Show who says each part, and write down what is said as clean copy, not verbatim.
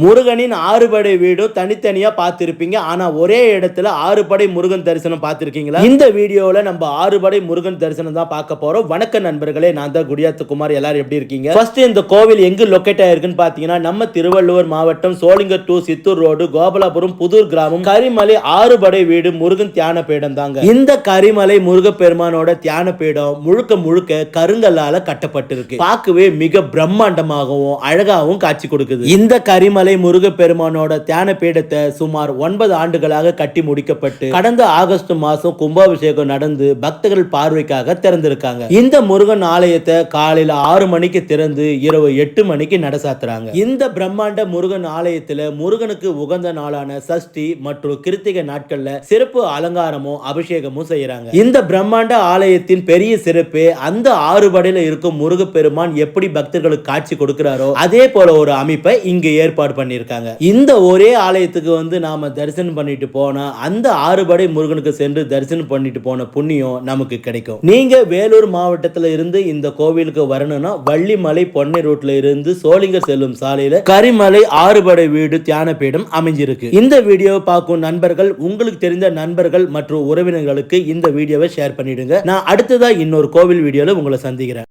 Speaker 1: முருகனின் ஆறுபடை வீடும் தனித்தனியா பார்த்திருப்பீங்க. ஆனா ஒரே இடத்துல ஆறுபடை முருகன் தரிசனம் பார்த்திருக்கீங்களா? இந்த வீடியோல நம்ம ஆறுபடை முருகன் தரிசனம் தான் பார்க்க போறோம். வணக்க நண்பர்களே, நான் தான் குடியாத்த குமார். எல்லாரும் எப்படி இருக்கீங்க? ஃபர்ஸ்ட் இந்த கோவில் எங்க லொகேட் ஆயிருக்குன்னு பாத்தீங்கன்னா, நம்ம திருவள்ளுவர் மாவட்டம் சோளிங்கர் டு சித்தூர் ரோடு, கோபாலபுரம் புதூர் கிராமம், கரிமலை ஆறுபடை வீடு முருகன் தியான பீடம் தாங்க. இந்த கரிமலை முருகப்பெருமானோட தியான பீடம் முழுக்க முழுக்க கருங்கல்லால கட்டப்பட்டிருக்கு. பார்க்கவே மிக பிரம்மாண்டமாகவும் அழகாகவும் காட்சி கொடுக்குது. இந்த கரிமலை முருகப்பெருமானோட தியான பீடத்தை சுமார் 9 ஆண்டுகளாக கட்டி முடிக்கப்பட்டு கடந்த ஆகஸ்ட் மாசம் கும்பாபிஷேகம் நடந்து பக்தர்கள் பார்வைக்காக திறந்திருக்காங்க. இந்த முருகன் ஆலயத்தை காலையில 6 மணிக்கு திறந்து இரவு 8 மணிக்கு நட சாத்துறாங்க. இந்த பிரம்மாண்ட முருகன் ஆலயத்துல முருகனுக்கு உகந்த நாளான சஷ்டி மற்றும் கிருத்திகை நாட்கள்ல சிறப்பு அலங்காரமும் அபிஷேகமும் செய்யறாங்க. இந்த பிரம்மாண்ட ஆலயத்தின் பெரிய சிறப்பு அந்த ஆறுபடையில இருக்கும் முருகப்பெருமான் எப்படி பக்தர்களுக்கு காட்சி கொடுக்கிறாரோ அதே போல ஒரு அமைப்பை இங்கு ஏற்பாடு பண்ணிருக்காங்க. இந்த ஒரே ஆலயத்துக்கு வந்து நாம தரிசனம் பண்ணிட்டு போனா அந்த ஆறுபடை முருகனுக்கு சென்று தரிசனம் பண்ணிட்டு போன புண்ணியம் நமக்கு கிடைக்கும். நீங்க வேலூர் மாவட்டத்துல இருந்து இந்த கோவிலுக்கு வரணும்னா வள்ளிமலை பொன்னை ரோட்ல இருந்து சோளிங்கர் செல்லும் சாலையில கரிமலை ஆறுபடை வீடு தியான பீடம் அமைஞ்சிருக்கு. இந்த வீடியோவை பார்க்கும் நண்பர்கள், உங்களுக்கு தெரிந்த நண்பர்கள் மற்றும் உறவினர்களுக்கு இந்த வீடியோவை ஷேர் பண்ணிடுங்க. நான் அடுத்ததா இன்னொரு கோவில் வீடியோல உங்களை சந்திக்கிறேன்.